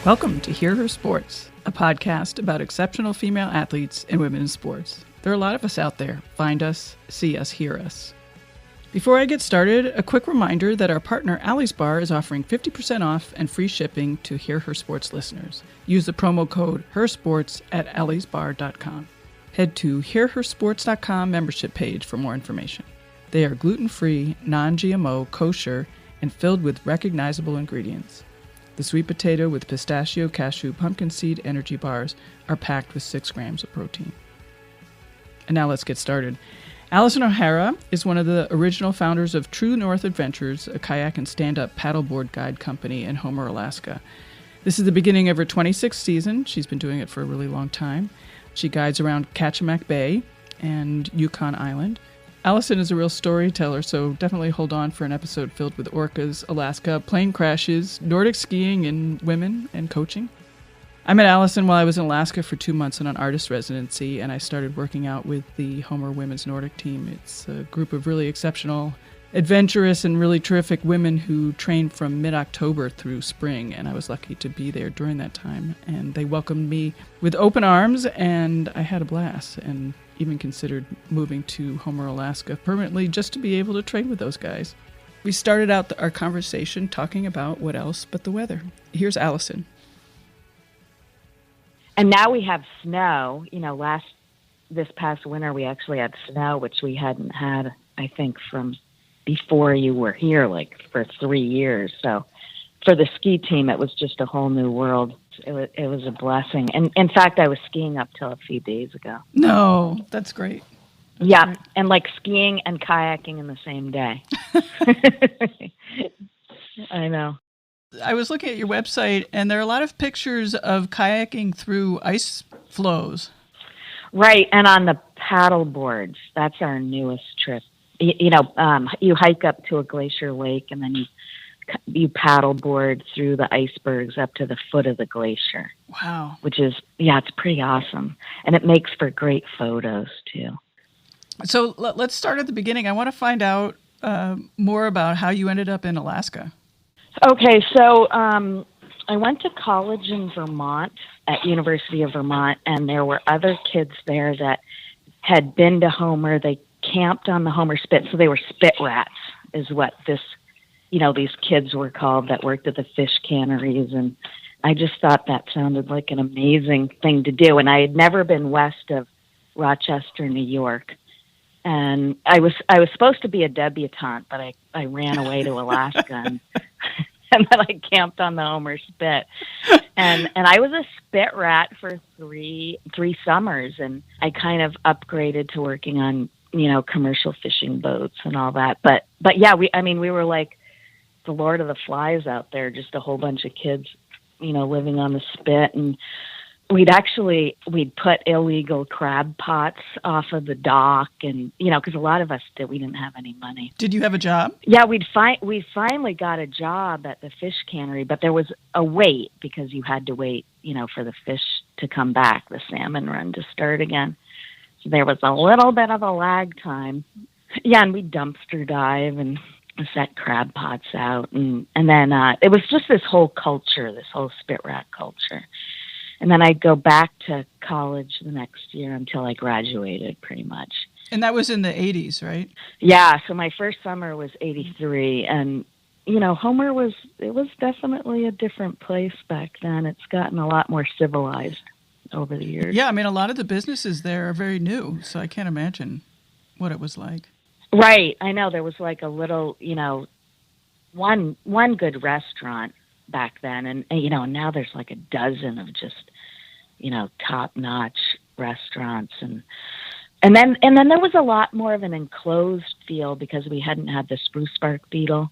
Welcome to Hear Her Sports, a podcast about exceptional female athletes in women's sports. There are a lot of us out there. Find us, see us, hear us. Before I get started, a quick reminder that our partner Allie's Bar is offering 50% off and free shipping to Hear Her Sports listeners. Use the promo code HERSPORTS at alliesbar.com. Head to hearhersports.com membership page for more information. They are gluten-free, non-GMO, kosher, and filled with recognizable ingredients. The sweet potato with pistachio, cashew, pumpkin seed energy bars are packed with 6 grams of protein. And now let's get started. Alison O'Hara is one of the original founders of True North Adventures, a kayak and stand-up paddleboard guide company in Homer, Alaska. This is the beginning of her 26th season. She's been doing it for a really long time. She guides around Kachemak Bay and Yukon Island. Alison is a real storyteller, so definitely hold on for an episode filled with orcas, Alaska, plane crashes, Nordic skiing, and women, and coaching. I met Alison while I was in Alaska for 2 months on an artist residency, and I started working out with the Homer Women's Nordic team. It's a group of really exceptional, adventurous, and really terrific women who train from mid-October through spring, and I was lucky to be there during that time. And they welcomed me with open arms, and I had a blast, and even considered moving to Homer, Alaska permanently just to be able to train with those guys. We started out our conversation talking about what else but the weather. Here's Alison. And now we have snow. This past winter we actually had snow, which we hadn't had, I think, from before you were here, like for 3 years. So for the ski team, it was just a whole new world. It was a blessing. And in fact, I was skiing up till a few days ago. No, that's great. Yeah, great. And like skiing and kayaking in the same day. I know. I was looking at your website, and there are a lot of pictures of kayaking through ice flows. Right, and on the paddle boards. That's our newest trip. You hike up to a glacier lake, and then you paddleboard through the icebergs up to the foot of the glacier. Wow. Which is, it's pretty awesome. And it makes for great photos, too. So let's start at the beginning. I want to find out more about how you ended up in Alaska. Okay, so I went to college in Vermont, at University of Vermont, and there were other kids there that had been to Homer. They camped on the Homer Spit, so they were spit rats, is what these kids were called that worked at the fish canneries, and I just thought that sounded like an amazing thing to do. And I had never been west of Rochester, New York, and I was supposed to be a debutante, but I ran away to Alaska, and then I camped on the Homer Spit, and I was a spit rat for three summers, and I kind of upgraded to working on commercial fishing boats and all that. But yeah, we were like the Lord of the Flies out there, just a whole bunch of kids, living on the Spit. And we'd put illegal crab pots off of the dock, and, because a lot of us we didn't have any money. Did you have a job? Yeah, we finally got a job at the fish cannery, but there was a wait because you had to wait, for the fish to come back, the salmon run to start again. So there was a little bit of a lag time. Yeah, and we dumpster dive and set crab pots out. And then it was just this whole culture, this whole spit rat culture. And then I'd go back to college the next year until I graduated, pretty much. And that was in the 80s, right? Yeah, so my first summer was 83. And, Homer was definitely a different place back then. It's gotten a lot more civilized over the years. Yeah, a lot of the businesses there are very new, so I can't imagine what it was like. Right, I know. There was like a little, one good restaurant back then, and now there's like a dozen of just, top-notch restaurants, and then there was a lot more of an enclosed feel because we hadn't had the spruce bark beetle,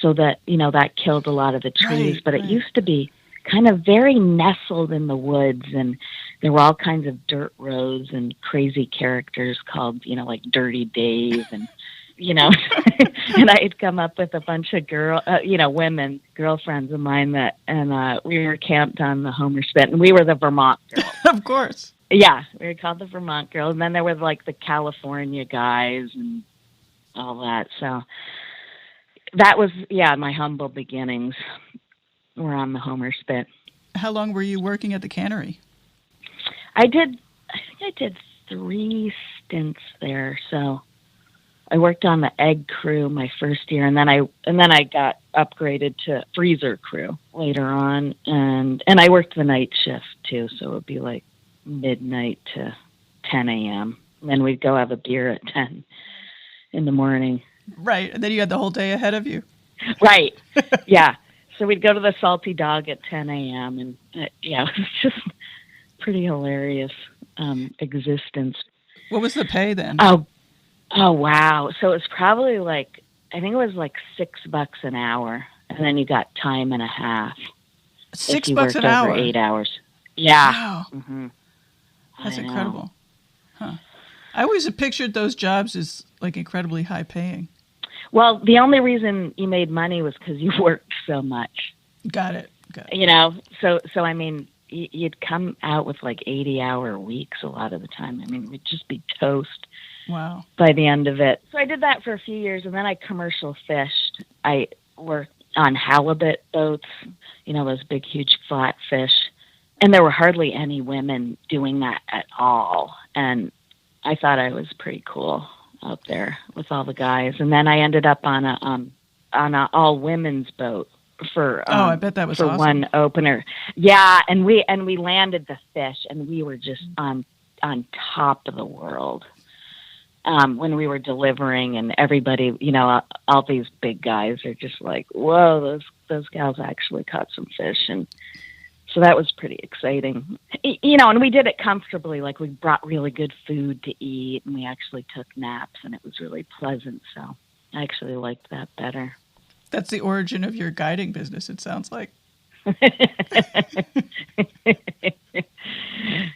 so that that killed a lot of the trees. But it used to be kind of very nestled in the woods, and there were all kinds of dirt roads and crazy characters called, like Dirty Dave, and, and I'd come up with a bunch of women, girlfriends of mine and we were camped on the Homer Spit, and we were the Vermont girls. Of course. Yeah, we were called the Vermont girls, and then there were like the California guys and all that. So that was, my humble beginnings were on the Homer Spit. how long were you working at the cannery? I think I did 3 stints there. So I worked on the egg crew my first year, and then I got upgraded to freezer crew later on, and I worked the night shift too, so it would be like midnight to 10 a.m. And then we'd go have a beer at 10 in the morning. Right, and then you had the whole day ahead of you. Right, yeah. So we'd go to the Salty Dog at 10 a.m. and yeah, it was just pretty hilarious existence. What was the pay then? Oh, wow. So it was probably like, I think it was like $6 an hour. And then you got time and a half. $6 an hour? Over 8 hours. Yeah. Wow. Mm-hmm. That's incredible. Huh. I always have pictured those jobs as like incredibly high paying. Well, the only reason you made money was because you worked so much. Got it. You know, so I mean, you'd come out with like 80-hour weeks a lot of the time. I mean, we'd just be toast. Wow. By the end of it. So I did that for a few years, and then I commercial fished. I worked on halibut boats, you know, those big, huge flat fish. And there were hardly any women doing that at all. And I thought I was pretty cool out there with all the guys. And then I ended up on a all women's boat for I bet that was for awesome. One opener. Yeah, and we landed the fish, and we were just on top of the world. When we were delivering, and everybody, you know, all these big guys are just like, whoa, those gals actually caught some fish. And so that was pretty exciting, you know, and we did it comfortably. Like, we brought really good food to eat, and we actually took naps, and it was really pleasant. So I actually liked that better. That's the origin of your guiding business, it sounds like.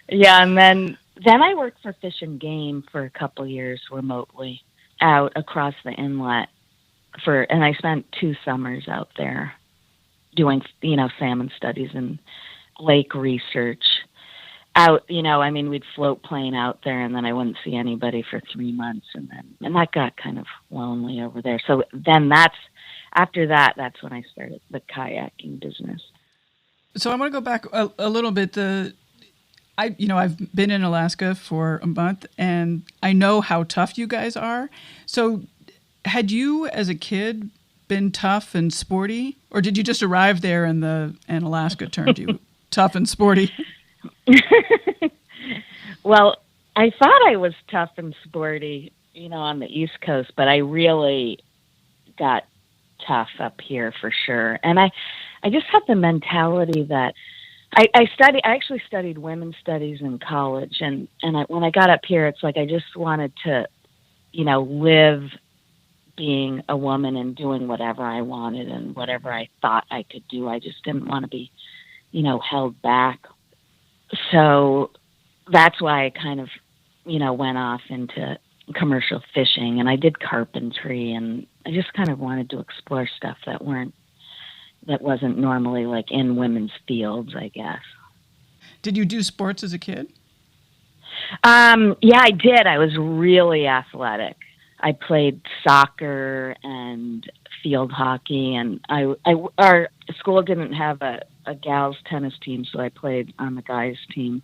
Yeah, and then I worked for Fish and Game for a couple years remotely out across the inlet and I spent 2 summers out there doing, you know, salmon studies and lake research out, you know, I mean, we'd float plane out there, and then I wouldn't see anybody for 3 months, and that got kind of lonely over there. So then after that, that's when I started the kayaking business. So I want to go back a little bit. I've been in Alaska for a month, and I know how tough you guys are. So had you, as a kid, been tough and sporty, or did you just arrive there and Alaska turned you tough and sporty? Well, I thought I was tough and sporty, you know, on the East Coast, but I really got tough up here for sure. And I just had the mentality that I actually studied women's studies in college, and when I got up here, it's like I just wanted to, you know, live being a woman and doing whatever I wanted and whatever I thought I could do. I just didn't want to be, you know, held back. So that's why I kind of, you know, went off into commercial fishing, and I did carpentry, and I just kind of wanted to explore stuff that wasn't normally like in women's fields, I guess. Did you do sports as a kid? Yeah, I did. I was really athletic. I played soccer and field hockey, and our school didn't have a gals tennis team, so I played on the guys team.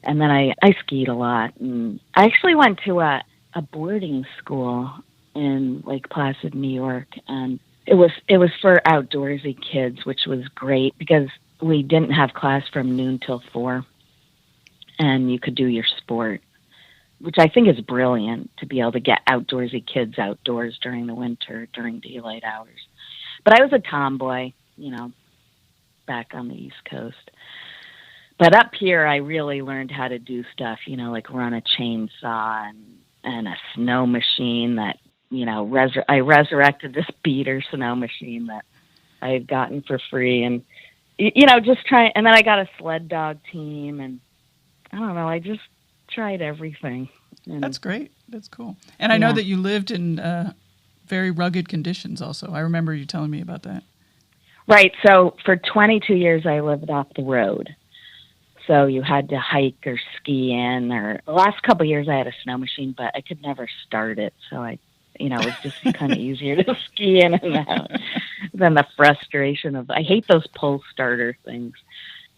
And then I skied a lot, and I actually went to a boarding school in Lake Placid, New York, and it was for outdoorsy kids, which was great because we didn't have class from noon till 4, and you could do your sport, which I think is brilliant to be able to get outdoorsy kids outdoors during the winter, during daylight hours. But I was a tomboy, you know, back on the East Coast. But up here, I really learned how to do stuff, you know, like run a chainsaw and a snow machine that, you know, I resurrected this beater snow machine that I had gotten for free, and, you know, just try. And then I got a sled dog team, and I don't know, I just tried everything. And that's great. That's cool. And I know that you lived in very rugged conditions also. I remember you telling me about that. Right. So for 22 years, I lived off the road. So you had to hike or ski in, or the last couple of years I had a snow machine, but I could never start it. So it was just kind of easier to ski in and out than the frustration of, I hate those pull starter things.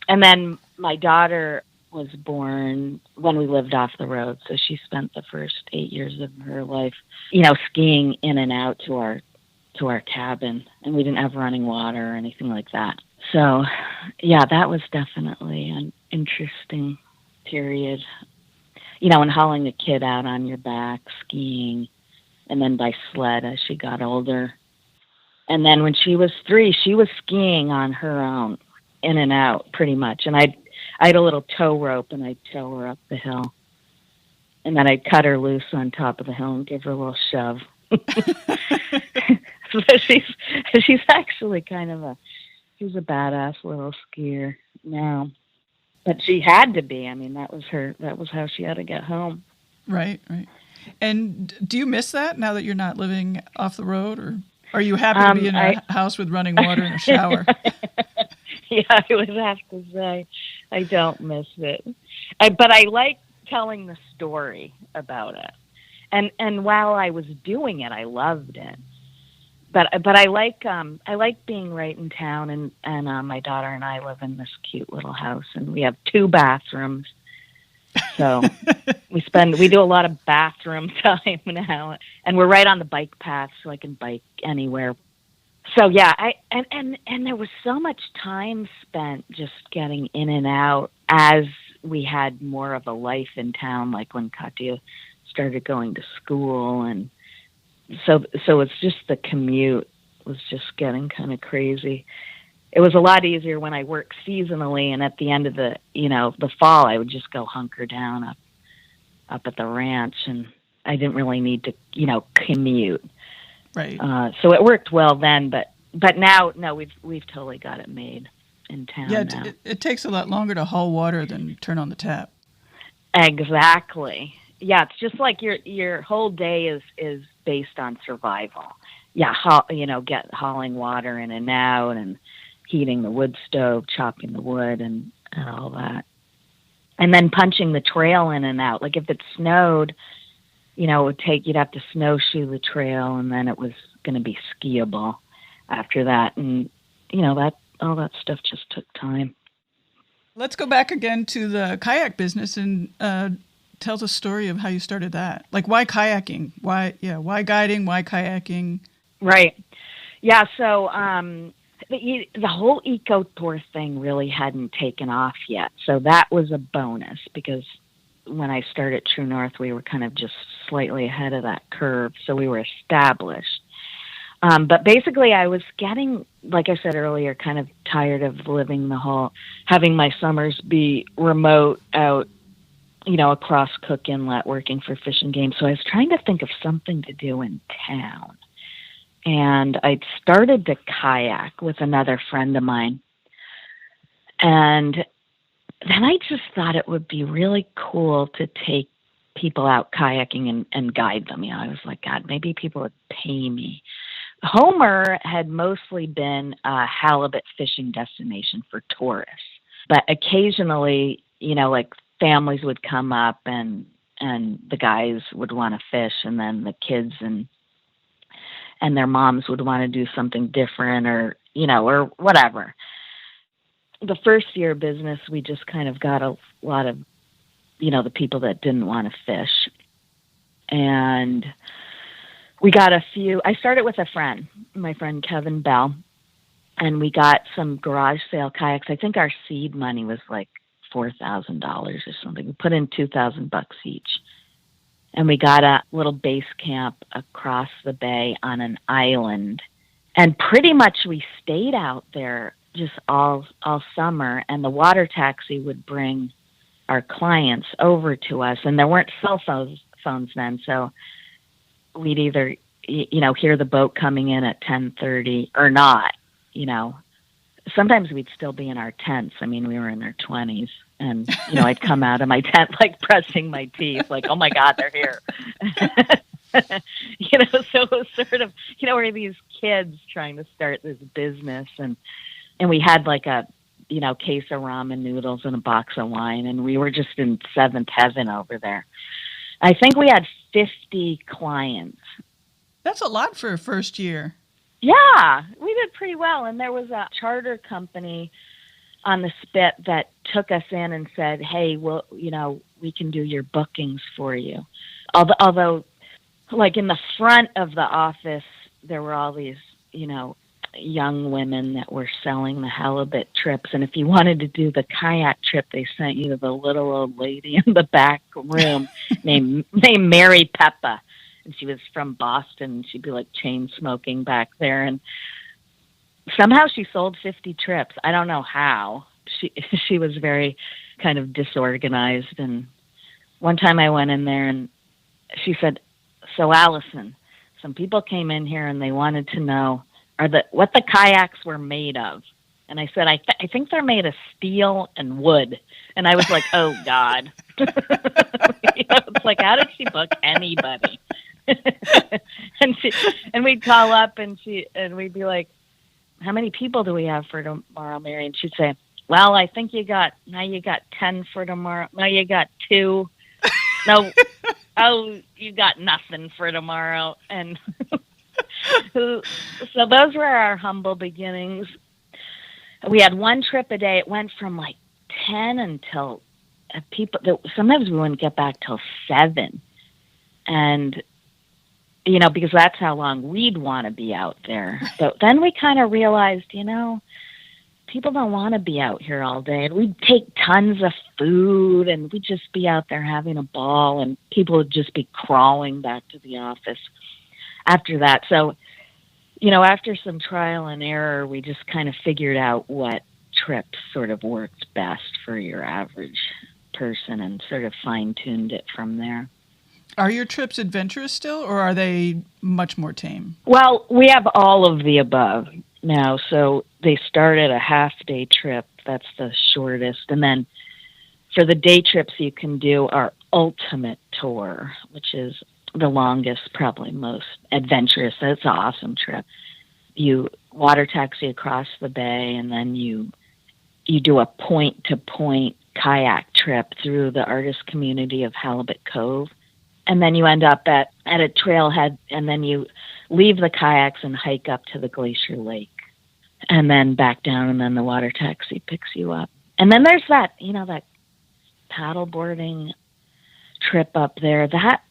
And then my daughter was born when we lived off the road, so she spent the first 8 years of her life, skiing in and out to our cabin, and we didn't have running water or anything like that. So, yeah, that was definitely an interesting period. And hauling a kid out on your back, skiing, and then by sled as she got older. And then when she was 3, she was skiing on her own, in and out, pretty much. And I had a little tow rope, and I'd tow her up the hill. And then I'd cut her loose on top of the hill and give her a little shove. So she's actually she's a badass little skier now. But she had to be. I mean, that was how she had to get home. Right. And do you miss that now that you're not living off the road, or are you happy to be in a house with running water and a shower? Yeah, I would have to say I don't miss it. But I like telling the story about it. And while I was doing it, I loved it. But I like being right in town, and my daughter and I live in this cute little house, and we have 2 bathrooms. So we do a lot of bathroom time now, and we're right on the bike path, so I can bike anywhere. So yeah, and there was so much time spent just getting in and out as we had more of a life in town, like when Katya started going to school, and so it's just the commute was just getting kind of crazy. It was a lot easier when I worked seasonally, and at the end of the fall, I would just go hunker down up at the ranch, and I didn't really need to, commute. Right. So it worked well then, but now, no, we've totally got it made in town. Yeah, now. It takes a lot longer to haul water than turn on the tap. Exactly. Yeah, it's just like your whole day is based on survival. Yeah, hauling water in and out, and heating the wood stove, chopping the wood, and all that. And then punching the trail in and out. Like if it snowed, you'd have to snowshoe the trail, and then it was going to be skiable after that. And, all that stuff just took time. Let's go back again to the kayak business and tell the story of how you started that. Like, why kayaking? Why guiding? Why kayaking? Right. Yeah. So the whole eco tour thing really hadn't taken off yet. So that was a bonus, because when I started True North, we were kind of just slightly ahead of that curve. So we were established. But basically I was getting, like I said earlier, kind of tired of having my summers be remote out, across Cook Inlet, working for Fish and Game. So I was trying to think of something to do in town. And I'd started to kayak with another friend of mine. And then I just thought it would be really cool to take people out kayaking and guide them. I was like, God, maybe people would pay me. Homer had mostly been a halibut fishing destination for tourists. But occasionally, like families would come up and the guys would want to fish, and then the kids and their moms would want to do something different, or whatever. The first year of business, we just kind of got a lot of, the people that didn't want to fish. And we got a few. I started with my friend Kevin Bell, and we got some garage sale kayaks. I think our seed money was like $4,000 or something. We put in $2,000 each. And we got a little base camp across the bay on an island. And pretty much we stayed out there just all summer, and the water taxi would bring our clients over to us. And there weren't cell phones then, so we'd either, hear the boat coming in at 10:30 or not, Sometimes we'd still be in our tents. I mean, we were in our 20s. And, I'd come out of my tent, like pressing my teeth, like, oh my God, they're here. So it was sort of, we're these kids trying to start this business. And we had like a, case of ramen noodles and a box of wine. And we were just in seventh heaven over there. I think we had 50 clients. That's a lot for a first year. Yeah, we did pretty well. And there was a charter company on the spit that took us in and said, hey, well, we can do your bookings for you. Although, like in the front of the office, there were all these, young women that were selling the halibut trips. And if you wanted to do the kayak trip, they sent you to the little old lady in the back room named Mary Peppa. And she was from Boston. She'd be like chain smoking back there. And somehow she sold 50 trips. I don't know how. She was very kind of disorganized. And one time I went in there and she said, so Alison, some people came in here and they wanted to know what the kayaks were made of. And I said, I think they're made of steel and wood. And I was like, oh, God. It's like, how did she book anybody? and we'd call up and we'd be like, how many people do we have for tomorrow, Mary? And she'd say, well, I think you got 10 for tomorrow. No, you got 2. No, you got nothing for tomorrow. And so those were our humble beginnings. We had one trip a day. It went from like 10 until sometimes we wouldn't get back till 7. And, because that's how long we'd want to be out there. But then we kind of realized, people don't want to be out here all day. And we'd take tons of food and we'd just be out there having a ball and people would just be crawling back to the office after that. So, after some trial and error, we just kind of figured out what trips sort of worked best for your average person and sort of fine-tuned it from there. Are your trips adventurous still, or are they much more tame? Well, we have all of the above now. So they start at a half-day trip. That's the shortest. And then for the day trips, you can do our ultimate tour, which is the longest, probably most adventurous. It's an awesome trip. You water taxi across the bay, and then you do a point-to-point kayak trip through the artist community of Halibut Cove. And then you end up at a trailhead, and then you leave the kayaks and hike up to the Glacier Lake, and then back down, and then the water taxi picks you up. And then there's that paddleboarding trip up there. That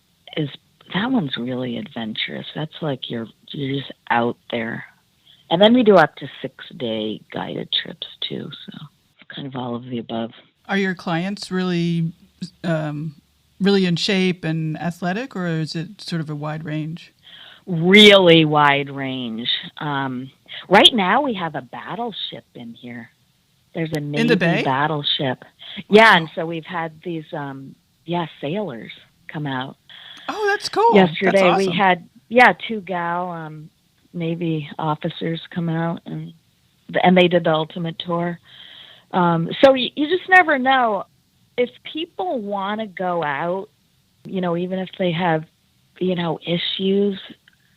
one's really adventurous. That's like you're just out there. And then we do up to 6-day guided trips too. So kind of all of the above. Are your clients really in shape and athletic, or is it sort of a wide range? Really wide range. Right now we have a battleship in here. There's a Navy in the bay? Battleship. Yeah, and so we've had these sailors come out. Oh, that's cool. Yesterday that's awesome. We had 2 gal Navy officers come out and they did the ultimate tour. So you just never know. If people want to go out, even if they have, issues,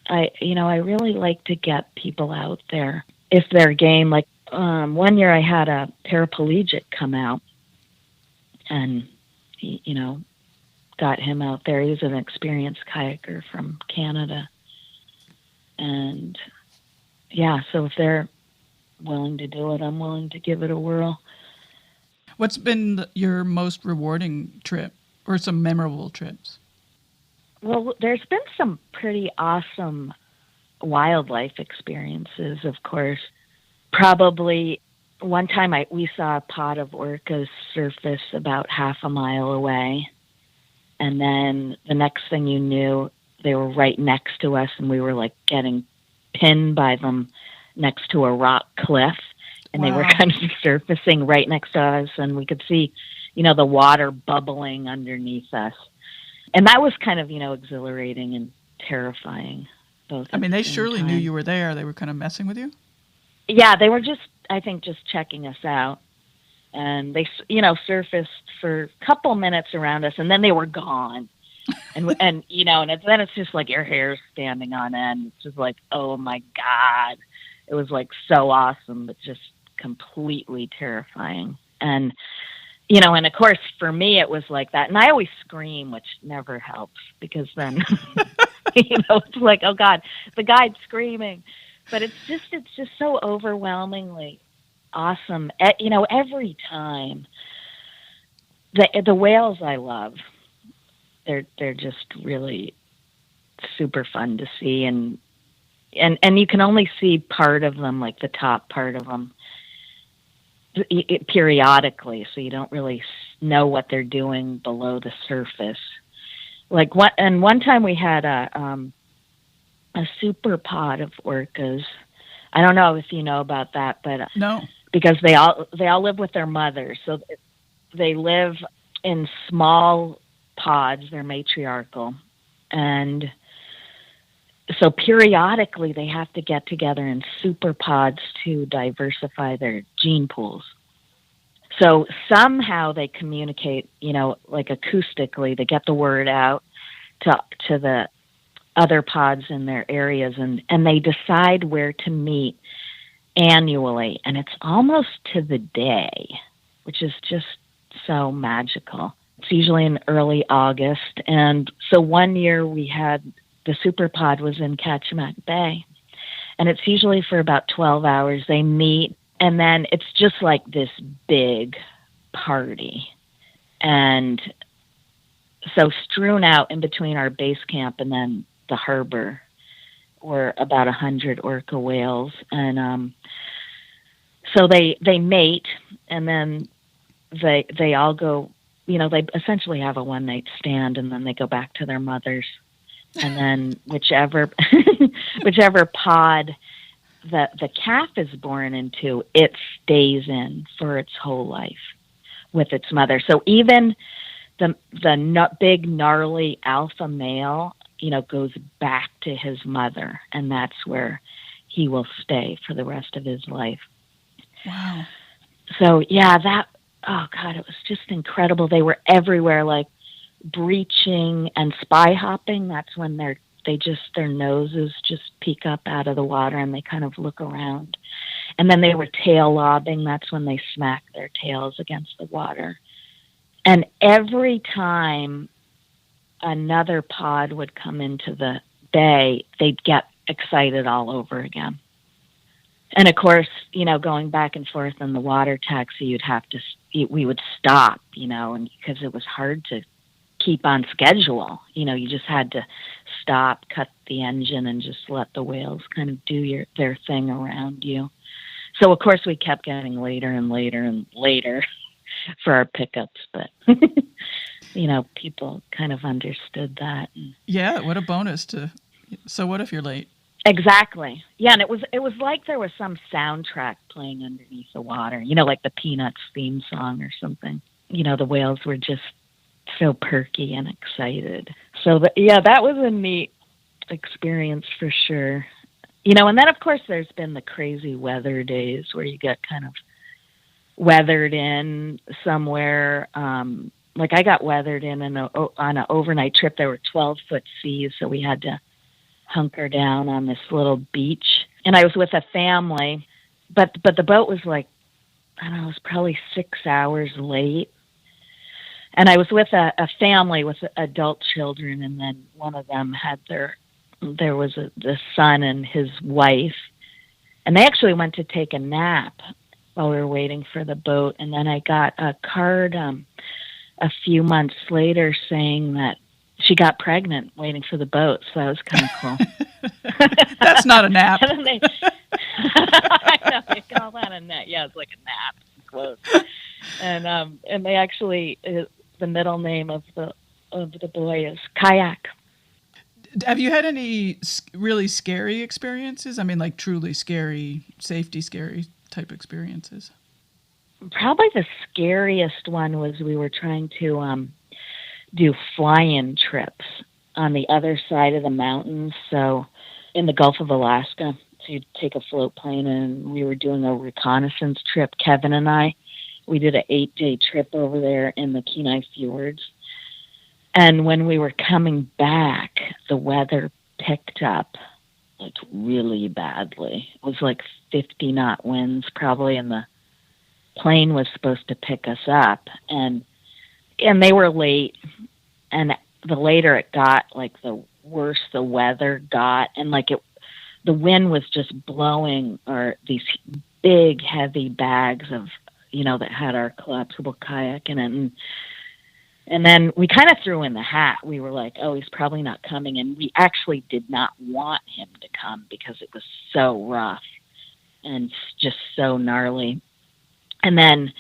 I really like to get people out there if they're game. Like one year I had a paraplegic come out and, got him out there. He's an experienced kayaker from Canada. And so if they're willing to do it, I'm willing to give it a whirl. What's been your most rewarding trip or some memorable trips? Well, there's been some pretty awesome wildlife experiences, of course. Probably one time we saw a pod of orcas surface about half a mile away. And then the next thing you knew, they were right next to us, and we were like getting pinned by them next to a rock cliff. And Wow. They were kind of surfacing right next to us, and we could see, the water bubbling underneath us. And that was kind of, exhilarating and terrifying. Both. I mean, they surely knew you were there. They were kind of messing with you? Yeah, they were just checking us out. And they, surfaced for a couple minutes around us, and then they were gone. And then it's just like your hair's standing on end. It's just like, oh my God. It was like so awesome, but just completely terrifying. And, and of course for me it was like that. And I always scream, which never helps because then, it's like, oh God, the guide's screaming. But it's just so overwhelmingly awesome. Every time the whales I love, they're just really super fun to see, and you can only see part of them, like the top part of them, periodically, so you don't really know what they're doing below the surface. Like one time we had a super pod of orcas. I don't know if you know about that, but No. Because they all live with their mothers, so they live in small pods. They're matriarchal, and so periodically they have to get together in super pods to diversify their gene pools. So somehow they communicate, like acoustically, they get the word out to the other pods in their areas, and they decide where to meet annually, and it's almost to the day, which is just so magical. It's usually in early August, and so one year we had the super pod was in Kayak Bay, and it's usually for about 12 hours. They meet, and then it's just like this big party. And so strewn out in between our base camp and then the harbor were about 100 orca whales. And so they mate, and then they all go, they essentially have a one-night stand, and then they go back to their mothers. And then whichever pod the calf is born into, it stays in for its whole life with its mother. So even the big gnarly alpha male, goes back to his mother, and that's where he will stay for the rest of his life. Wow. So yeah, oh God, it was just incredible. They were everywhere, like breaching and spy hopping. That's when their noses just peek up out of the water and they kind of look around. And then they were tail lobbing. That's when they smack their tails against the water. And every time another pod would come into the bay, they'd get excited all over again. And of course, going back and forth in the water taxi, we would stop, and because it was hard to keep on schedule. You just had to stop, cut the engine, and just let the whales kind of do their thing around you. So, of course, we kept getting later and later and later for our pickups, but, people kind of understood that. Yeah, what a bonus so what if you're late? Exactly. Yeah, and it was like there was some soundtrack playing underneath the water, like the Peanuts theme song or something. The whales were just so perky and excited. So that was a neat experience for sure. And then of course there's been the crazy weather days where you get kind of weathered in somewhere. Like I got weathered in on an overnight trip. There were 12-foot seas, so we had to hunker down on this little beach. And I was with a family, but the boat was like, I don't know, it was probably 6 hours late. And I was with a family with adult children, and then one of them had there was the son and his wife, and they actually went to take a nap while we were waiting for the boat. And then I got a card a few months later saying that she got pregnant waiting for the boat, so that was kind of cool. That's not a nap. I know, you call that a nap. Yeah, it's like a nap. Close. And they actually, the middle name of the boy is Kayak. Have you had any really scary experiences? I mean, like truly scary, safety scary type experiences? Probably the scariest one was we were trying to do fly-in trips on the other side of the mountains. So in the Gulf of Alaska, so you'd take a float plane, and we were doing a reconnaissance trip, Kevin and I. We did an 8-day trip over there in the Kenai Fjords. And when we were coming back, the weather picked up like really badly. It was like 50 knot winds probably, and the plane was supposed to pick us up. And they were late, and the later it got, like the worse the weather got, and like the wind was just blowing, or these big, heavy bags of, that had our collapsible kayak in it. And then we kind of threw in the hat. We were like, oh, he's probably not coming. And we actually did not want him to come because it was so rough and just so gnarly. And then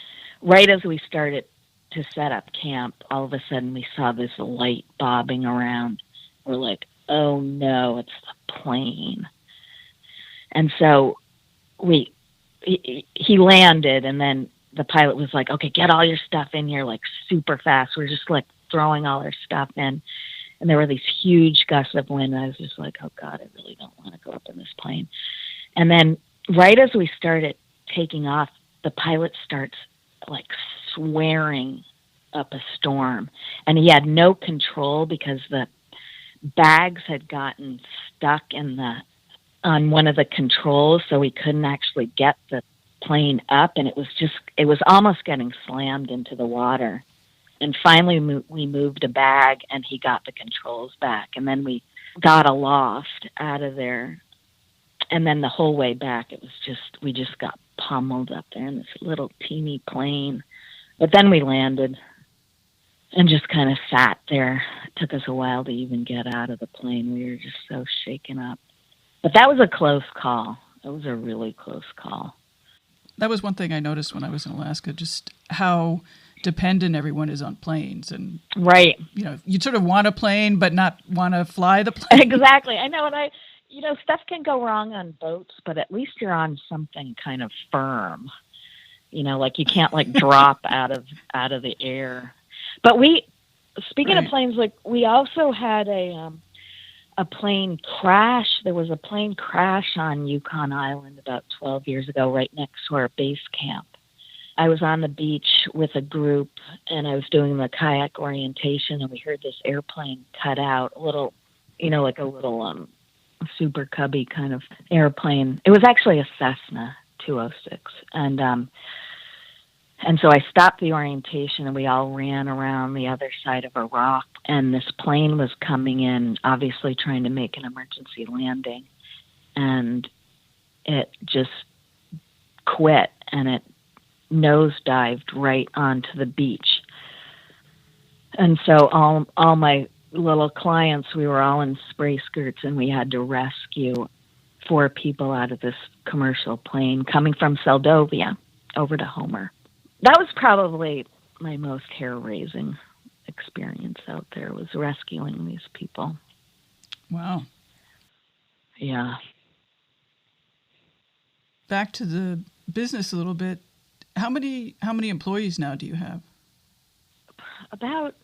right as we started to set up camp, all of a sudden we saw this light bobbing around. We're like, oh no, it's the plane. And so he landed, and then the pilot was like, okay, get all your stuff in here, like super fast. We're just like throwing all our stuff in. And there were these huge gusts of wind. I was just like, oh God, I really don't want to go up in this plane. And then right as we started taking off, the pilot starts like swearing up a storm. And he had no control because the bags had gotten stuck on one of the controls, so we couldn't actually get the plane up, and it was almost getting slammed into the water. And finally we moved a bag, and he got the controls back, and then we got aloft out of there. And then the whole way back, we just got pummeled up there in this little teeny plane. But then we landed and just kind of sat there. It took us a while to even get out of the plane. We were just so shaken up. But that was a close call. It was a really close call. That was one thing I noticed when I was in Alaska, just how dependent everyone is on planes. And right. You sort of want a plane, but not want to fly the plane. Exactly. I know. And stuff can go wrong on boats, but at least you're on something kind of firm. Like you can't like drop out of the air. But speaking of planes, like we also had a plane crash. There was a plane crash on Yukon Island about 12 years ago, right next to our base camp. I was on the beach with a group, and I was doing the kayak orientation, and we heard this airplane cut out, a little Super Cubby kind of airplane. It was actually a Cessna 206, and so I stopped the orientation, and we all ran around the other side of a rock, and this plane was coming in, obviously trying to make an emergency landing, and it just quit, and it nosedived right onto the beach. And so all my little clients, we were all in spray skirts, and we had to rescue 4 people out of this commercial plane coming from Seldovia over to Homer. That was probably my most hair-raising experience out there, was rescuing these people. Wow. Yeah. Back to the business a little bit. How many employees now do you have? About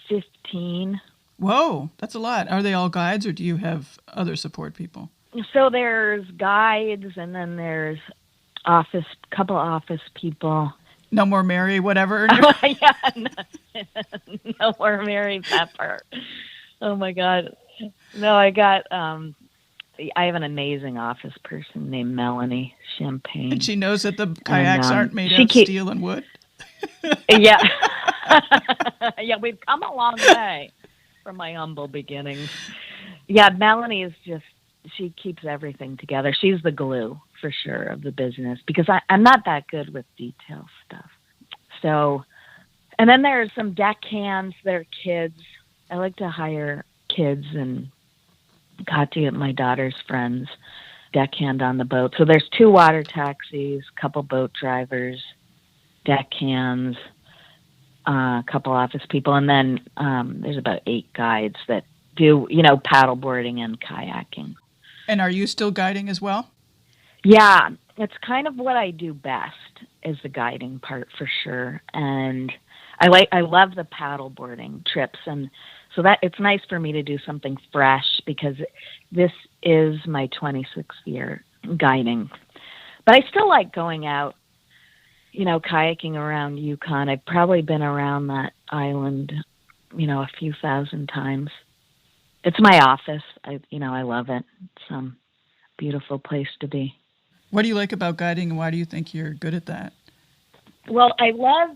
15. Whoa, that's a lot. Are they all guides, or do you have other support people? So there's guides, and then there's couple office people. No more Mary, whatever. Yeah, no more Mary Pepper. Oh my God. No, I have an amazing office person named Melanie Champagne. And she knows that the kayaks aren't made of steel and wood? Yeah. Yeah, we've come a long way from my humble beginnings. Yeah, Melanie is she keeps everything together. She's the glue, for sure, of the business, because I'm not that good with detail stuff. So, and then there's some deckhands. They're kids. I like to hire kids, and got to get my daughter's friends deckhand on the boat. So there's 2 water taxis, a couple boat drivers, deckhands, a couple office people, and then there's about 8 guides that do, paddleboarding and kayaking. And are you still guiding as well? Yeah, it's kind of what I do best, is the guiding part, for sure. And I love the paddleboarding trips, and so that it's nice for me to do something fresh, because this is my 26th year guiding. But I still like going out, kayaking around Yukon. I've probably been around that island, a few thousand times. It's my office. I love it. It's a beautiful place to be. What do you like about guiding, and why do you think you're good at that? Well, I love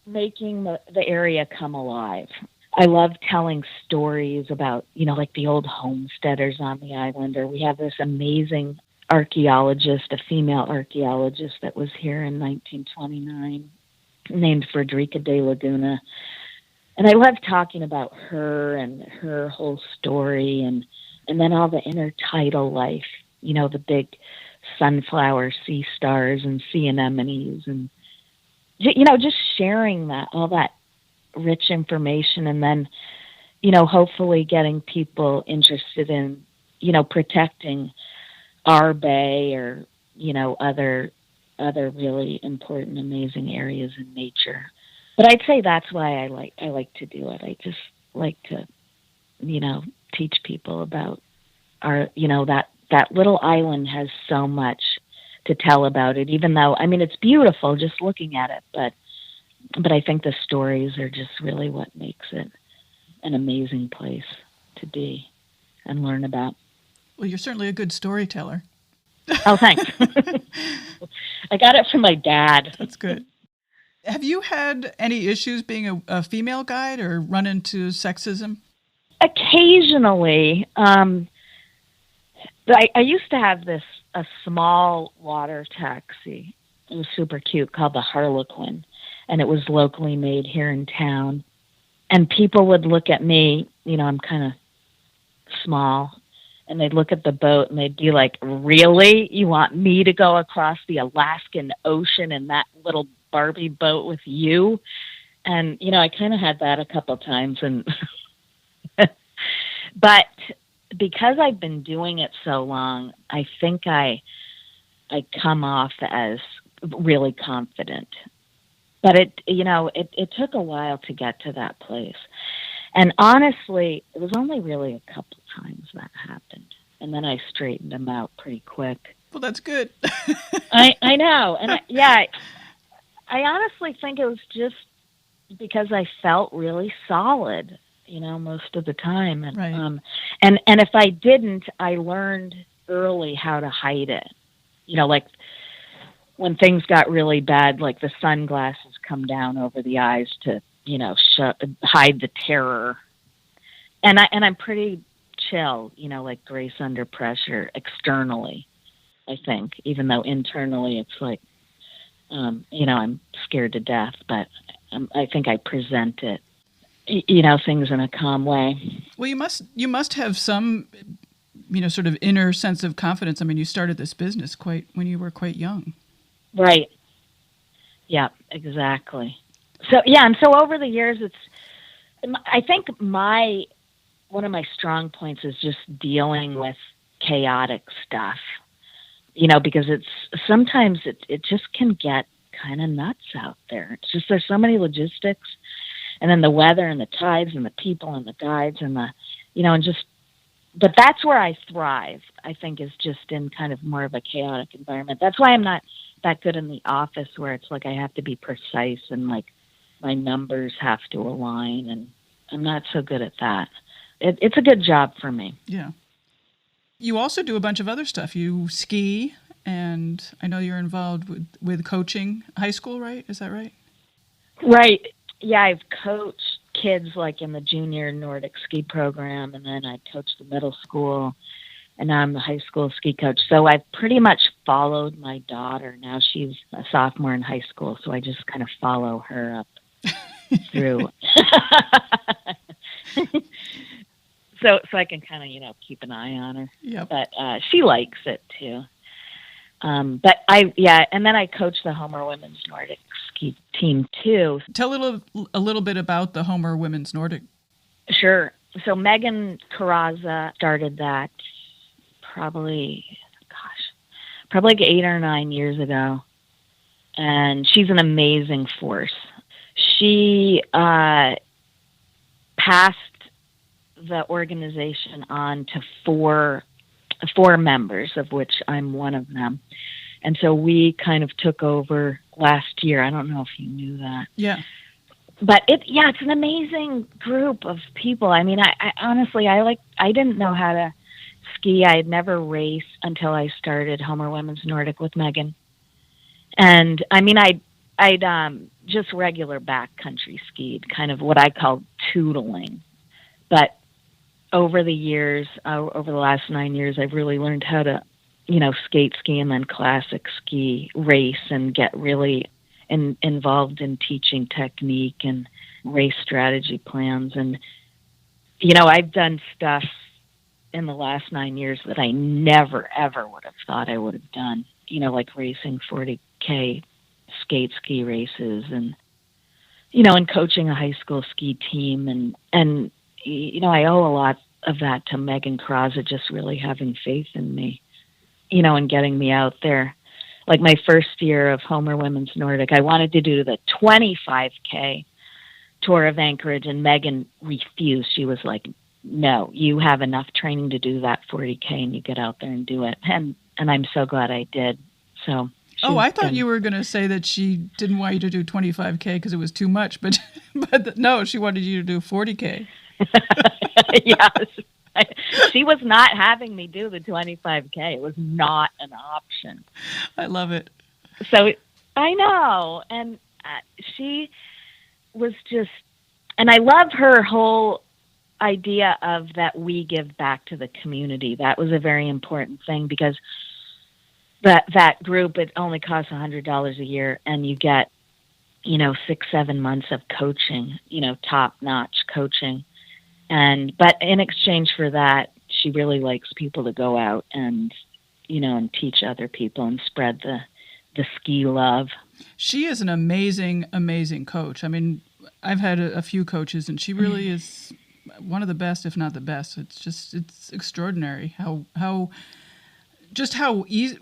making the area come alive. I love telling stories about, like the old homesteaders on the island, or we have this amazing archaeologist, a female archaeologist that was here in 1929, named Frederica de Laguna. And I love talking about her and her whole story, and then all the intertidal life, the big sunflower sea stars and sea anemones, and, just sharing that, all that rich information, and then, hopefully getting people interested in, protecting our bay or, other really important, amazing areas in nature. But I'd say that's why I like to do it. I just like to, teach people about our, that little island has so much to tell about it, even though, it's beautiful just looking at it, but I think the stories are just really what makes it an amazing place to be and learn about. Well, you're certainly a good storyteller. Oh, thanks. I got it from my dad. That's good. Have you had any issues being a female guide or run into sexism? Occasionally. I used to have a small water taxi. It was super cute, called the Harlequin, and it was locally made here in town. And people would look at me, I'm kind of small, and they'd look at the boat and they'd be like, "Really? You want me to go across the Alaskan Ocean in that little Barbie boat with you?" And, I kind of had that a couple times. And but because I've been doing it so long, I think I come off as really confident. But it took a while to get to that place. And honestly, it was only really a couple times that happened. And then I straightened them out pretty quick. Well, that's good. I know. And I honestly think it was just because I felt really solid, most of the time. And, right. And if I didn't, I learned early how to hide it. Like when things got really bad, like the sunglasses come down over the eyes to, hide the terror. And I'm pretty chill, like Grace under pressure externally, I think, even though internally it's like, I'm scared to death, but I think I present it, things in a calm way. Well, you must have some, sort of inner sense of confidence. You started this business when you were quite young. Right. Yeah, exactly. So, and so over the years, I think one of my strong points is just dealing with chaotic stuff, because sometimes it just can get kind of nuts out there. It's just, there's so many logistics, and then the weather and the tides and the people and the guides and but that's where I thrive, I think, is just in kind of more of a chaotic environment. That's why I'm not that good in the office, where it's like I have to be precise and like my numbers have to align, and I'm not so good at that. It's a good job for me. Yeah. You also do a bunch of other stuff. You ski, and I know you're involved with coaching high school, right? Is that right? Right. Yeah, I've coached kids like in the junior Nordic ski program, and then I coached the middle school, and now I'm the high school ski coach. So I've pretty much followed my daughter. Now she's a sophomore in high school, so I just kind of follow her up through. So I can kind of, keep an eye on her. Yep. But she likes it too. And then I coach the Homer Women's Nordic ski team too. Tell a little bit about the Homer Women's Nordic. Sure. So Megan Carrazza started that probably like 8 or 9 years ago. And she's an amazing force. She passed the organization on to four members, of which I'm one of them. And so we kind of took over last year. I don't know if you knew that. Yeah. But it's an amazing group of people. I honestly, I didn't know how to ski. I had never raced until I started Homer Women's Nordic with Megan. And I'd just regular backcountry skied, kind of what I call tootling. But over the years, over the last 9 years, I've really learned how to, skate ski and then classic ski race and get really involved in teaching technique and race strategy plans. And, I've done stuff in the last 9 years that I never, ever would have thought I would have done, like racing 40K skate ski races and, and coaching a high school ski team. And I owe a lot of that to Megan Kraza just really having faith in me, and getting me out there. Like my first year of Homer Women's Nordic, I wanted to do the 25K tour of Anchorage, and Megan refused. She was like, no, you have enough training to do that 40K, and you get out there and do it. And I'm so glad I did. So. I thought you were going to say that she didn't want you to do 25K because it was too much, but no, she wanted you to do 40K. Yes. She was not having me do the 25K. It was not an option. I love it. So I know. And she was just, and I love her whole idea of that we give back to the community. That was a very important thing because that group, it only costs $100 a year, and you get, 6-7 months of coaching, top-notch coaching. But in exchange for that, she really likes people to go out and, and teach other people and spread the ski love. She is an amazing, amazing coach. I mean, I've had a few coaches, and she really is one of the best, if not the best. It's extraordinary how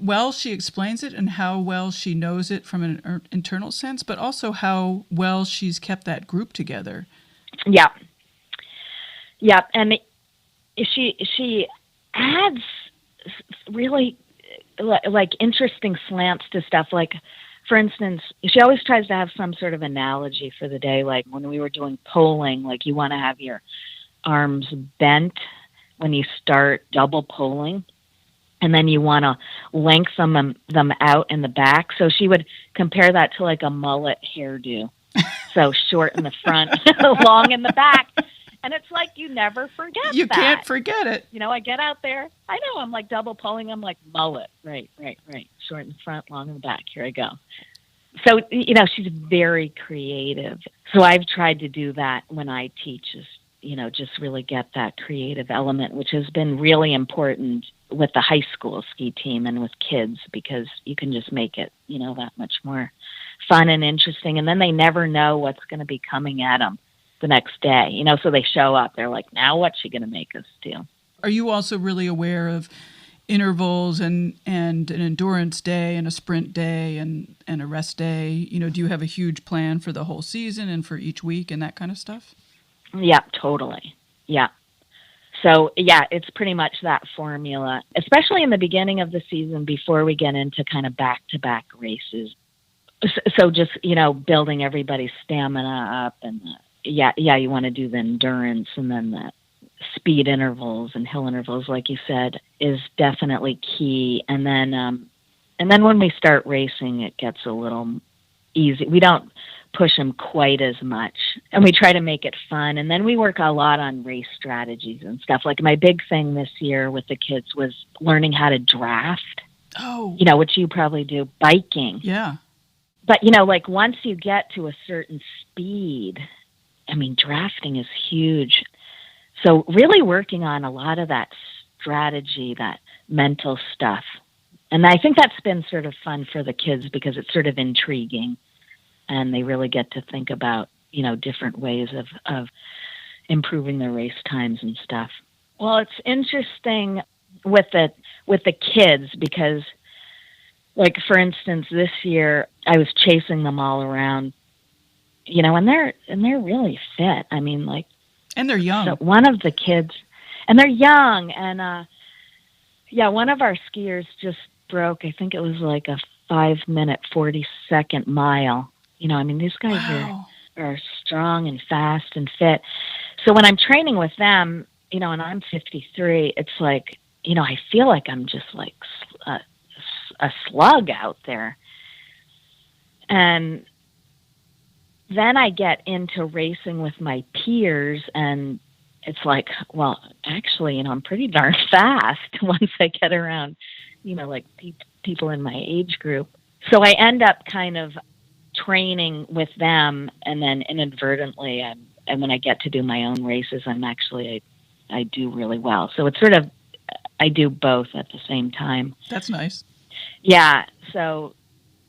well she explains it and how well she knows it from an internal sense, but also how well she's kept that group together. Yeah. Yeah. And she adds really like interesting slants to stuff. Like, for instance, she always tries to have some sort of analogy for the day. Like when we were doing poling, like you want to have your arms bent when you start double poling. And then you want to lengthen them out in the back. So she would compare that to like a mullet hairdo. So short in the front, long in the back. And it's like you never forget You can't forget it. I get out there. I know, I'm like double pulling. I'm like mullet. Right. Short in the front, long in the back. Here I go. So, she's very creative. So I've tried to do that when I teach is, just really get that creative element, which has been really important with the high school ski team and with kids, because you can just make it, that much more fun and interesting. And then they never know what's going to be coming at them the next day, so they show up. They're like, now what's she going to make us do? Are you also really aware of intervals and an endurance day and a sprint day and a rest day? Do you have a huge plan for the whole season and for each week and that kind of stuff? Yeah, totally. Yeah. So, yeah, it's pretty much that formula, especially in the beginning of the season before we get into kind of back-to-back races. So just, building everybody's stamina up and, you want to do the endurance, and then the speed intervals and hill intervals, like you said, is definitely key. And then when we start racing, it gets a little easy. We don't push them quite as much, and we try to make it fun. And then we work a lot on race strategies and stuff. Like my big thing this year with the kids was learning how to draft. Oh, which you probably do, biking. Yeah. But like once you get to a certain speed, I mean, drafting is huge. So really working on a lot of that strategy, that mental stuff. And I think that's been sort of fun for the kids because it's sort of intriguing. And they really get to think about, different ways of improving their race times and stuff. Well, it's interesting with the kids because, like, for instance, this year I was chasing them all around, and they're really fit. I mean, like, and they're young. So one of the kids, and they're young, and one of our skiers just broke. I think it was like a 5-minute, 40-second mile. I mean, these guys are strong and fast and fit. So when I'm training with them, and I'm 53, it's like, I feel like I'm just like a slug out there. And then I get into racing with my peers, and it's like, well, actually, I'm pretty darn fast once I get around, like people in my age group. So I end up kind of training with them, and then inadvertently, and when I get to do my own races, I do really well. So it's sort of, I do both at the same time. That's nice. Yeah. So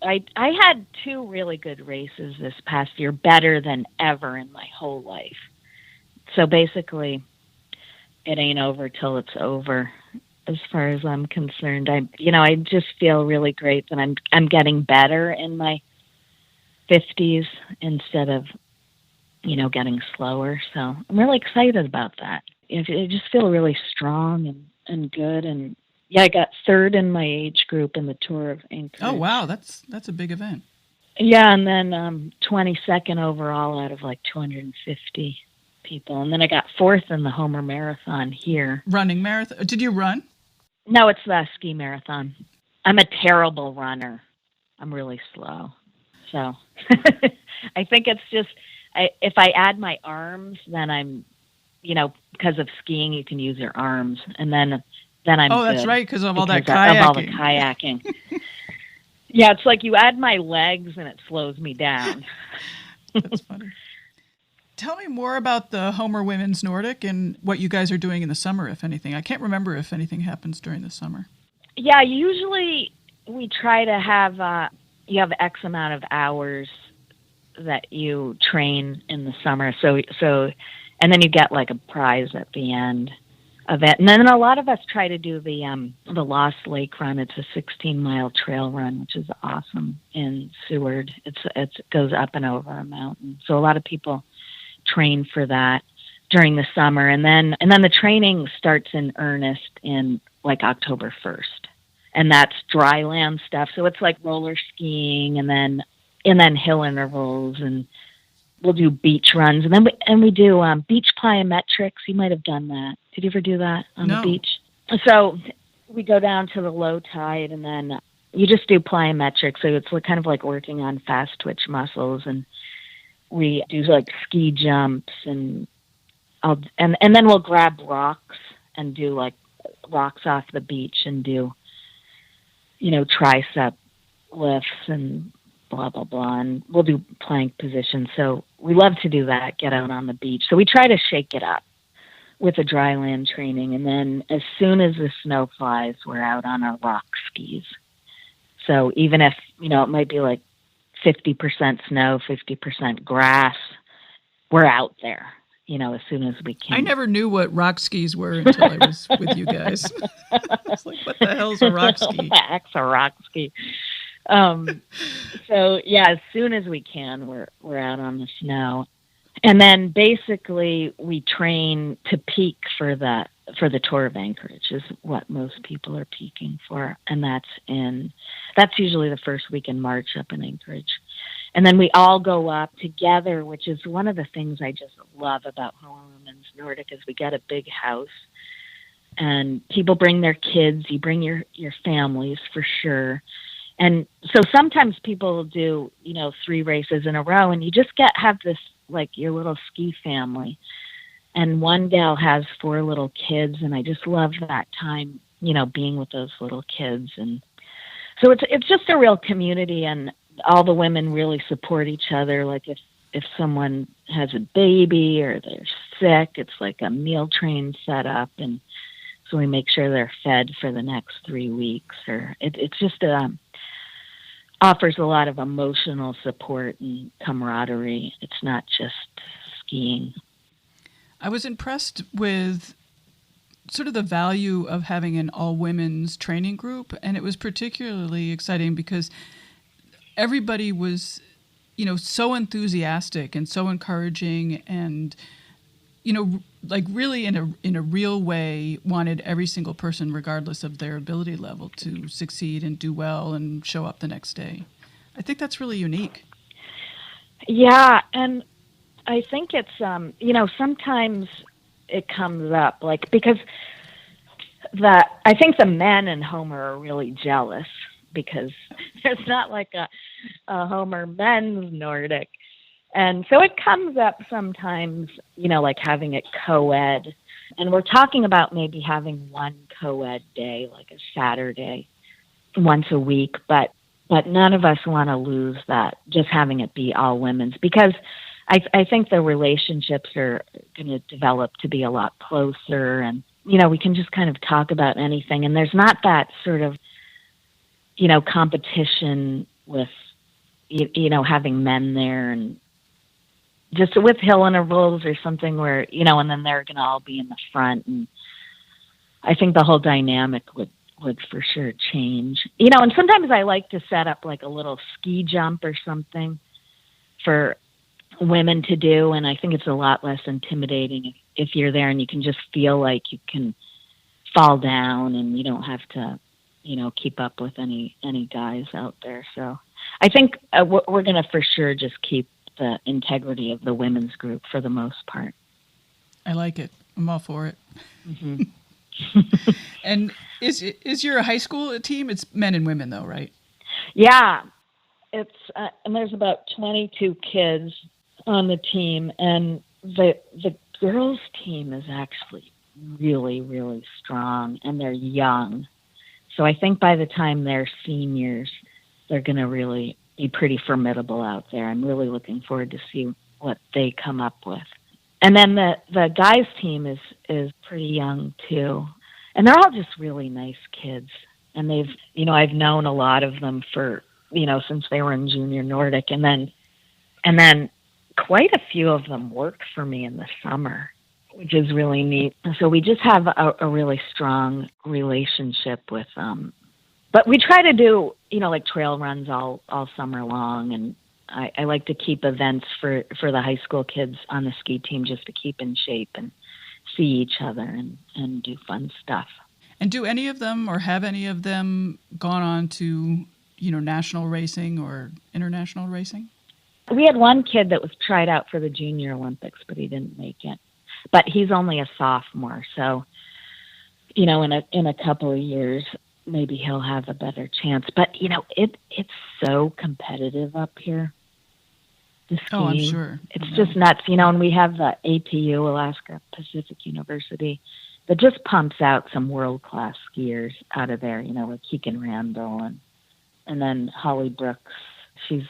I had 2 really good races this past year, better than ever in my whole life. So basically, it ain't over till it's over, as far as I'm concerned. I just feel really great that I'm getting better in my 50s instead of, getting slower. So I'm really excited about that. I just feel really strong and good. And yeah, I got 3rd in my age group in the Tour of Anchorage. Oh, wow. That's a big event. Yeah, and then 22nd overall out of like 250 people. And then I got 4th in the Homer Marathon here. Running marathon. Did you run? No, it's the ski marathon. I'm a terrible runner. I'm really slow. So I think it's just, if I add my arms, then I'm, because of skiing, you can use your arms. And then I'm Oh, that's good right, because of all that kayaking. Of all the kayaking. Yeah, it's like you add my legs and it slows me down. That's funny. Tell me more about the Homer Women's Nordic and what you guys are doing in the summer, if anything. I can't remember if anything happens during the summer. Yeah, usually we try to have, you have X amount of hours that you train in the summer. So, and then you get like a prize at the end of it. And then a lot of us try to do the Lost Lake Run. It's a 16-mile trail run, which is awesome in Seward. It goes up and over a mountain. So a lot of people train for that during the summer. And then the training starts in earnest in like October 1st. And that's dry land stuff. So it's like roller skiing and then hill intervals, and we'll do beach runs. And then we do beach plyometrics. You might have done that. Did you ever do that on the beach? So we go down to the low tide, and then you just do plyometrics. So it's kind of like working on fast twitch muscles, and we do like ski jumps, and then we'll grab rocks and do like rocks off the beach and do, tricep lifts and blah, blah, blah. And we'll do plank positions. So we love to do that, get out on the beach. So we try to shake it up with the dry land training. And then as soon as the snow flies, we're out on our rock skis. So even if, it might be like 50% snow, 50% grass, we're out there, as soon as we can. I never knew what rock skis were until I was with you guys. I was like, what the hell's a rock ski? What the heck's a rock ski? So yeah, as soon as we can, we're out on the snow. And then basically we train to peak for the Tour of Anchorage is what most people are peaking for. And that's usually the first week in March up in Anchorage. And then we all go up together, which is one of the things I just love about Homer Women's Nordic is we get a big house and people bring their kids, you bring your families for sure. And so sometimes people will do, 3 races in a row and you just have this, like your little ski family. And one gal has 4 little kids and I just love that time, being with those little kids. And so it's just a real community and all the women really support each other. Like if someone has a baby or they're sick, it's like a meal train set up. And so we make sure they're fed for the next 3 weeks or it's just offers a lot of emotional support and camaraderie. It's not just skiing. I was impressed with sort of the value of having an all-women's training group, and it was particularly exciting because everybody was, so enthusiastic and so encouraging and, like really in a real way wanted every single person, regardless of their ability level, to succeed and do well and show up the next day. I think that's really unique. Yeah, and I think it's, sometimes it comes up, like, because I think the men in Homer are really jealous because there's not like a Homer men's Nordic. And so it comes up sometimes, like having it co-ed. And we're talking about maybe having one co-ed day, like a Saturday once a week, but none of us want to lose that, just having it be all women's, because I think the relationships are going to develop to be a lot closer, and, we can just kind of talk about anything. And there's not that sort of, competition with, having men there, and just with hill intervals or something where, and then they're going to all be in the front. And I think the whole dynamic would for sure change. And sometimes I like to set up like a little ski jump or something for women to do. And I think it's a lot less intimidating if you're there and you can just feel like you can fall down and you don't have to, keep up with any guys out there. So I think we're going to for sure just keep the integrity of the women's group for the most part. I like it. I'm all for it. Mm-hmm. And is your high school team? It's men and women though, right? Yeah, it's and there's about 22 kids on the team, and the girls team is actually really, really strong, and they're young. So I think by the time they're seniors, they're going to really be pretty formidable out there. I'm really looking forward to see what they come up with. And then the guys team is pretty young too. And they're all just really nice kids. And they've, I've known a lot of them for, since they were in junior Nordic. And then quite a few of them worked for me in the summer, which is really neat. So we just have a really strong relationship with them. But we try to do, like trail runs all summer long. And I like to keep events for the high school kids on the ski team just to keep in shape and see each other and do fun stuff. And do any of them, or have any of them, gone on to, national racing or international racing? We had one kid that was tried out for the Junior Olympics, but he didn't make it. But he's only a sophomore, so, in a couple of years, maybe he'll have a better chance. But, it's so competitive up here. Oh, I'm sure. It's just nuts, and we have the APU, Alaska Pacific University, that just pumps out some world-class skiers out of there, like Keegan Randall and then Holly Brooks. She's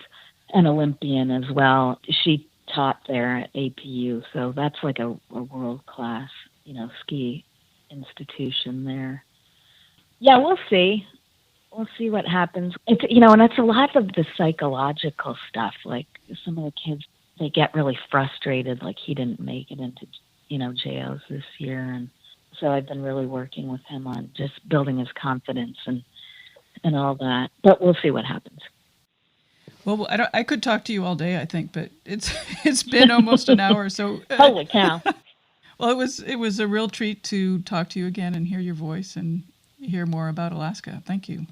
an Olympian as well. She taught there at APU, so that's like a world-class, ski institution there. Yeah, we'll see. We'll see what happens. It's, and it's a lot of the psychological stuff. Like some of the kids, they get really frustrated, like he didn't make it into, JOs this year. And so I've been really working with him on just building his confidence and all that. But we'll see what happens. Well, I could talk to you all day, I think, but it's been almost an hour. So holy cow! Well, it was a real treat to talk to you again and hear your voice and hear more about Alaska. Thank you.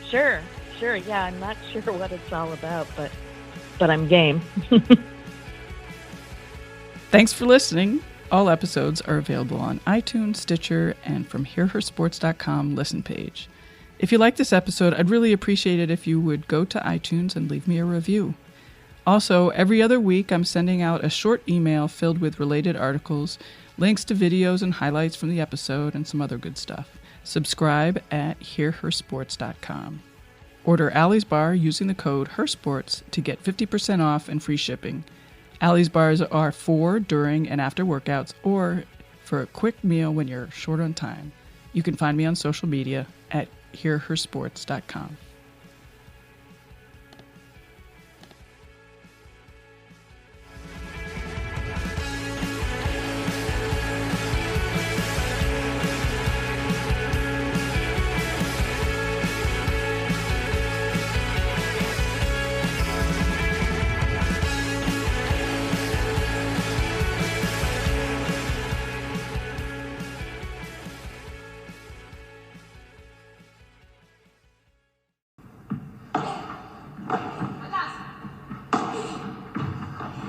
Sure. Yeah, I'm not sure what it's all about, but I'm game. Thanks for listening. All episodes are available on iTunes, Stitcher, and from hearhersports.com listen page. If you like this episode, I'd really appreciate it if you would go to iTunes and leave me a review. Also, every other week, I'm sending out a short email filled with related articles, links to videos and highlights from the episode, and some other good stuff. Subscribe at hearhersports.com. Order Allie's Bar using the code HERSPORTS to get 50% off and free shipping. Allie's Bars are for, during, and after workouts, or for a quick meal when you're short on time. You can find me on social media at hearhersports.com.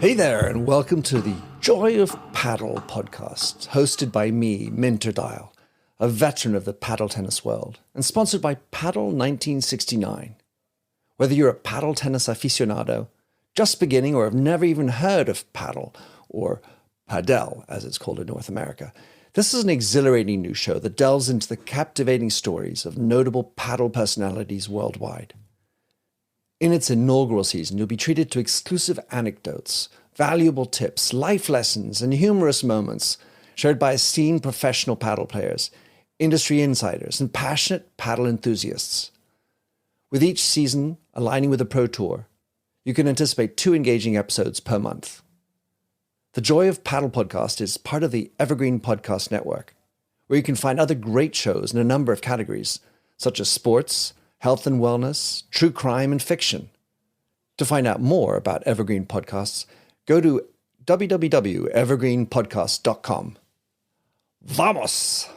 Hey there, and welcome to the Joy of Paddle podcast, hosted by me, Minter Dial, a veteran of the paddle tennis world, and sponsored by Paddle 1969. Whether you're a paddle tennis aficionado, just beginning, or have never even heard of paddle, or padel, as it's called in North America, This is an exhilarating new show that delves into the captivating stories of notable paddle personalities worldwide. In its inaugural season, you'll be treated to exclusive anecdotes, valuable tips, life lessons, and humorous moments shared by esteemed professional paddle players, industry insiders, and passionate paddle enthusiasts. With each season aligning with the Pro Tour, you can anticipate 2 engaging episodes per month. The Joy of Paddle podcast is part of the Evergreen Podcast Network, where you can find other great shows in a number of categories, such as sports, health and wellness, true crime, and fiction. To find out more about Evergreen Podcasts, go to www.evergreenpodcast.com. Vamos!